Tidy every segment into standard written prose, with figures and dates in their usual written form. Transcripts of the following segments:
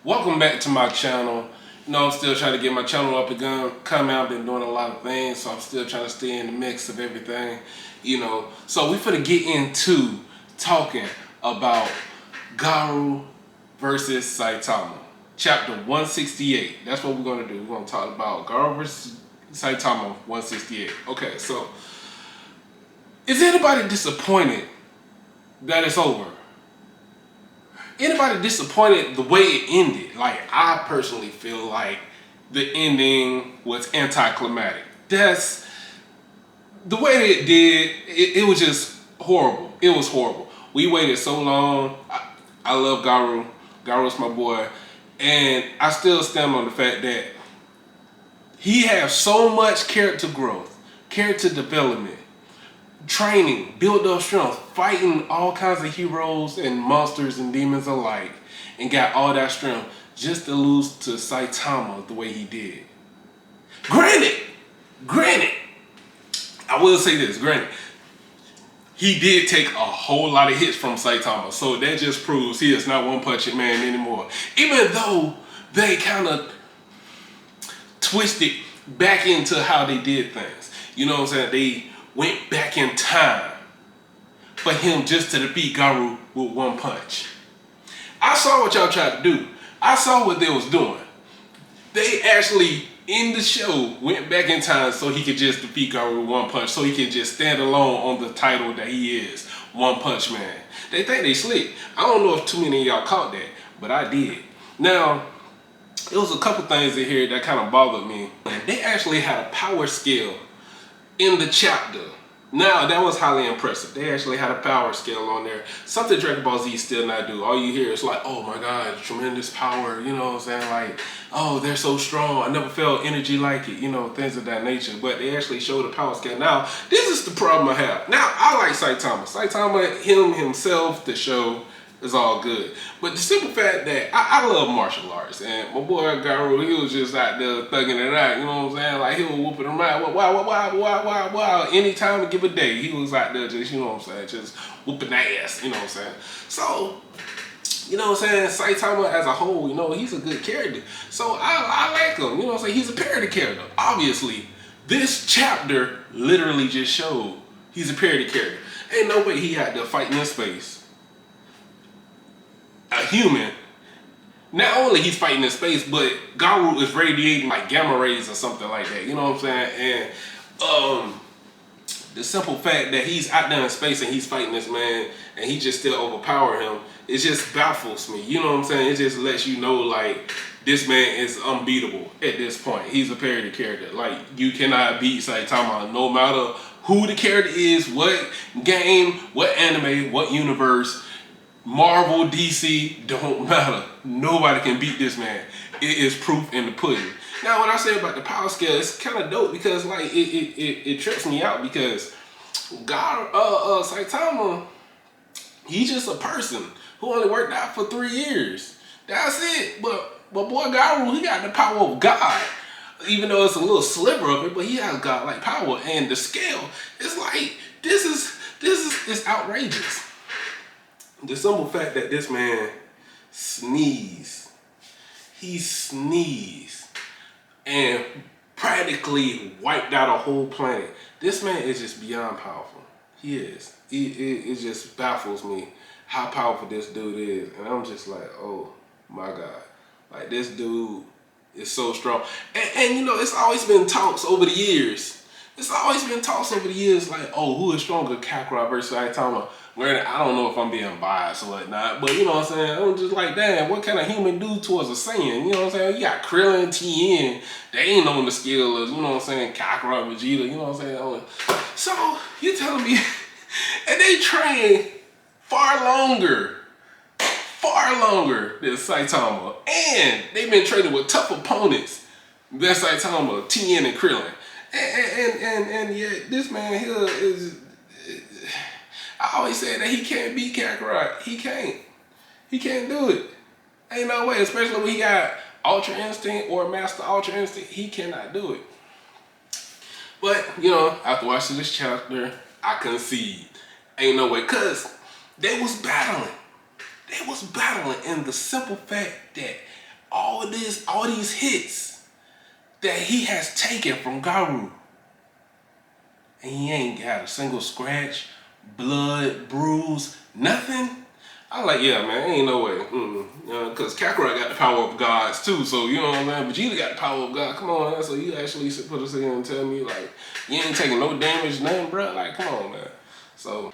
Welcome back to my channel. You know, I'm still trying to get my channel up and coming. I've been doing a lot of things, so I'm still trying to stay in the mix of everything. You know, so we finna get into talking about Garou versus Saitama. Chapter 168. That's what we're gonna do. We're gonna talk about Garou versus Saitama 168. Okay, so is anybody disappointed that it's over? Anybody disappointed the way it ended? Like, I personally feel like the ending was anticlimactic. That's the way that it did. It was just horrible. It was horrible. We waited so long. I love Garou. Garou's my boy, and I still stand on the fact that he has so much character growth, character development, training, build up strength, fighting all kinds of heroes and monsters and demons alike, and got all that strength just to lose to Saitama the way he did. Granted, I will say this, granted, he did take a whole lot of hits from Saitama, so that just proves he is not One Punch Man anymore. Even though they kind of twisted back into how they did things. You know what I'm saying? They went back in time for him just to defeat Garou with one punch. I saw what y'all tried to do. I saw what they was doing. They actually, in the show, went back in time so he could just defeat Garou with one punch, so he could just stand alone on the title that he is, One Punch Man. They think they slick. I don't know if too many of y'all caught that, but I did. Now, there was a couple things in here that kind of bothered me. They actually had a power scale in the chapter. Now, that was highly impressive. They actually had a power scale on there. Something Dragon Ball Z still not do. All you hear is like, oh my God, tremendous power. You know what I'm saying? Like, oh, they're so strong. I never felt energy like it. You know, things of that nature. But they actually showed a power scale. Now, this is the problem I have. Now, I like Saitama. Saitama, himself, the show, is all good. But the simple fact that I love martial arts, and my boy Garou, he was just out there thugging it out, you know what I'm saying? Like, he was whooping them out. Wow. Any time to give a day, he was out there just, you know what I'm saying, just whooping that ass, you know what I'm saying? So, you know what I'm saying, Saitama as a whole, you know, he's a good character. So I like him, you know what I'm saying? He's a parody character. Obviously, this chapter literally just showed he's a parody character. Ain't no way he had to fight in space. A human, not only he's fighting in space, but Garou is radiating like gamma rays or something like that. You know what I'm saying? And the simple fact that he's out there in space and he's fighting this man and he just still overpower him, it just baffles me. You know what I'm saying? It just lets you know, like, this man is unbeatable at this point. He's a parody character. Like, you cannot beat Saitama no matter who the character is, what game, what anime, what universe. Marvel, DC, don't matter. Nobody can beat this man. It is proof in the pudding. Now, what I say about the power scale, it's kind of dope because, like, it trips me out because Saitama, he's just a person who only worked out for 3 years. That's it. But boy Garou, he got the power of God. Even though it's a little sliver of it, but he has God-like power. And the scale is like, this is outrageous. The simple fact that this man sneezed, he sneezed and practically wiped out a whole planet. This man is just beyond powerful. He is. It just baffles me how powerful this dude is. And I'm just like, oh my God. Like, this dude is so strong. And you know, it's always been talks over the years. Like, oh, who is stronger, Kakarot versus Saitama? Where I don't know if I'm being biased or whatnot, but you know what I'm saying? I'm just like, damn, what kind of human do towards a Saiyan? You know what I'm saying? You got Krillin, Tien, they ain't on the scale of, you know what I'm saying, Kakarot, Vegeta, you know what I'm saying? So, you're telling me, and they train far longer than Saitama, and they've been training with tough opponents than Saitama, Tien, and Krillin. And yet, this man here is, I always say that he can't beat Kakarot. He can't do it. Ain't no way, especially when he got Ultra Instinct or Master Ultra Instinct, he cannot do it. But, you know, after watching this chapter, I concede. Ain't no way, because they was battling. And the simple fact that all these hits that he has taken from Garou, and he ain't got a single scratch, blood, bruise, nothing. I like, yeah, man, ain't no way. Because Kakarot got the power of gods too, so you know what I'm saying? Vegeta got the power of God. Come on, man. So you actually put us in and tell me, like, you ain't taking no damage, nothing, bro? Like, come on, man. So,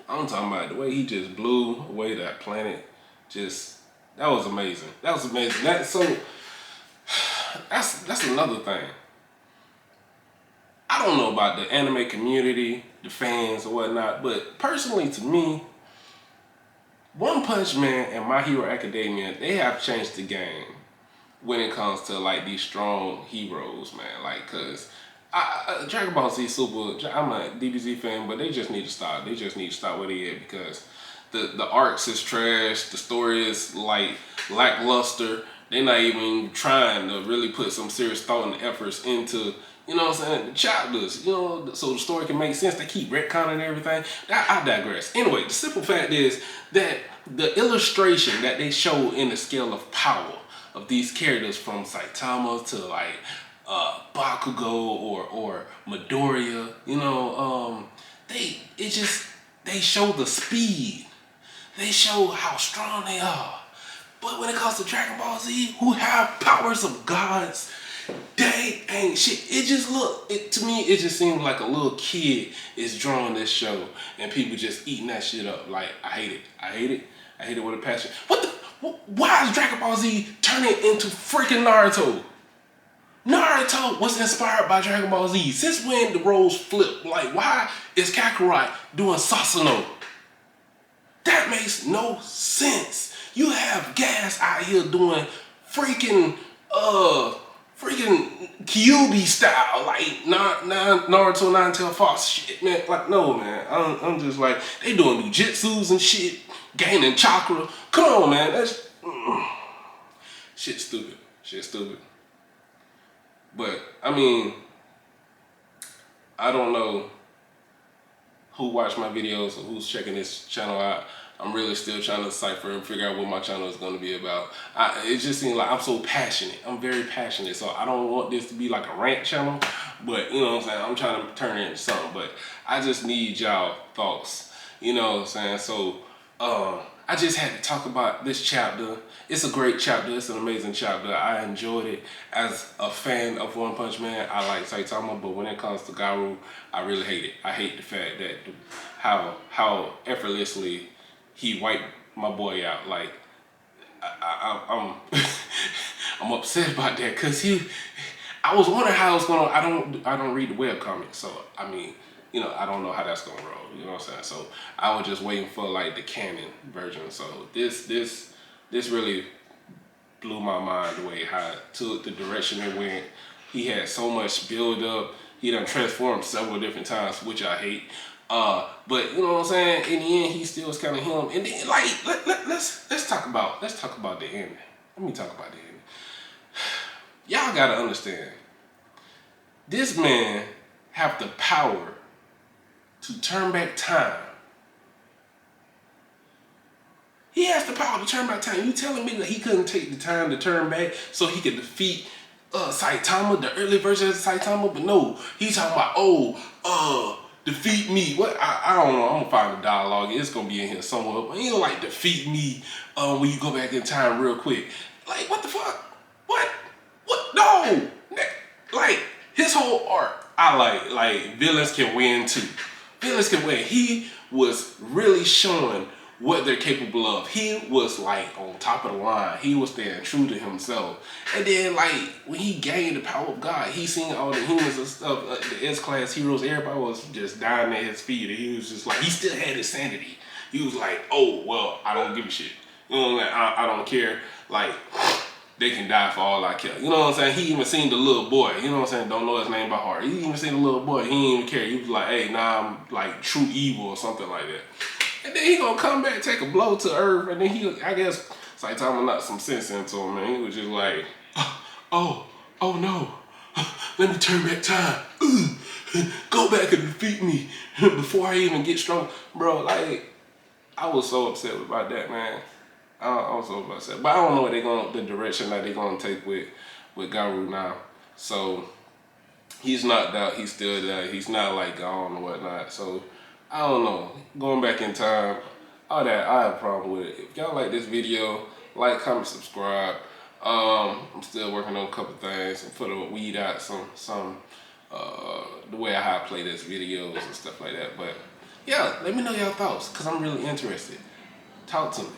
I'm talking about the way he just blew away that planet. That was amazing. That was amazing. That's another thing. I don't know about the anime community, the fans or whatnot, but personally to me, One Punch Man and My Hero Academia, they have changed the game when it comes to like these strong heroes, man. Like, cause Dragon Ball Z Super, I'm a DBZ fan, but they just need to stop. They just need to stop where they at, because the arcs is trash, the story is like lackluster. They're not even trying to really put some serious thought and efforts into, you know what I'm saying, the chapters, you know, so the story can make sense. They keep retconning everything. I digress. Anyway, the simple fact is that the illustration that they show in the scale of power of these characters, from Saitama to like Bakugo or Midoriya, you know, they show the speed. They show how strong they are. But when it comes to Dragon Ball Z, who have powers of gods, they ain't shit. To me, it just seems like a little kid is drawing this show and people just eating that shit up. Like, I hate it. I hate it. I hate it with a passion. Why is Dragon Ball Z turning into freaking Naruto? Naruto was inspired by Dragon Ball Z. Since when the roles flip? Like, why is Kakarot doing Sasuno? That makes no sense. You have Gas out here doing freaking Kyuubi style, like Naruto Nine Tail Fox shit, man. Like, no, man. I'm just like, they doing jujitsus and shit, gaining chakra. Come on, man. That's shit stupid. Shit stupid. But I mean, I don't know who watched my videos or who's checking this channel out. I'm really still trying to decipher and figure out what my channel is going to be about. It just seems like I'm so passionate. I'm very passionate. So I don't want this to be like a rant channel. But, you know what I'm saying? I'm trying to turn it into something. But I just need y'all thoughts. You know what I'm saying? So I just had to talk about this chapter. It's a great chapter. It's an amazing chapter. I enjoyed it. As a fan of One Punch Man, I like Saitama. But when it comes to Garou, I really hate it. I hate the fact that how effortlessly he wiped my boy out. Like, I'm I'm upset about that, because I was wondering how it's gonna. I don't read the web comics, so I mean, you know, I don't know how that's gonna roll. You know what I'm saying? So I was just waiting for like the canon version. So this really blew my mind the way how took the direction it went. He had so much build up. He done transformed several different times, which I hate. But you know what I'm saying? In the end, he still was kind of him. And then, like, let's talk about the ending. Let me talk about the ending. Y'all gotta understand, this man have the power to turn back time. He has the power to turn back time. You telling me that he couldn't take the time to turn back so he could defeat Saitama, the early version of Saitama? But no, he's talking about, defeat me. What? I don't know. I'm gonna find the dialogue. It's gonna be in here somewhere. But he don't like defeat me when you go back in time real quick. Like, what the fuck? What? No! Like, his whole arc, I like villains can win too. Villains can win. He was really showing what they're capable of. He was like on top of the line. He was staying true to himself. And then, like, when he gained the power of God, he seen all the humans and stuff, the S-class heroes, everybody was just dying at his feet. And he was just like, he still had his sanity. He was like, oh, well, I don't give a shit. You know, like, I don't care. Like, they can die for all I care. You know what I'm saying? He even seen the little boy. You know what I'm saying? Don't know his name by heart. He even seen the little boy. He didn't even care. He was like, hey, nah, I'm like true evil or something like that. And then he gonna come back, take a blow to Earth, and then I guess Saitama knocked some sense into him, man. He was just like, oh no, let me turn back time. Go back and defeat me before I even get strong. Bro, like, I was so upset about that, man. I was about to say, but I don't know what the direction that they're gonna take with Garou now. So he's knocked out. He's still there. He's not like gone or whatnot. So I don't know. Going back in time, all that, I have a problem with it. If y'all like this video, like, comment, subscribe. I'm still working on a couple things and put a weed out some the way I play this videos and stuff like that. But yeah, let me know y'all thoughts, cause I'm really interested. Talk to me.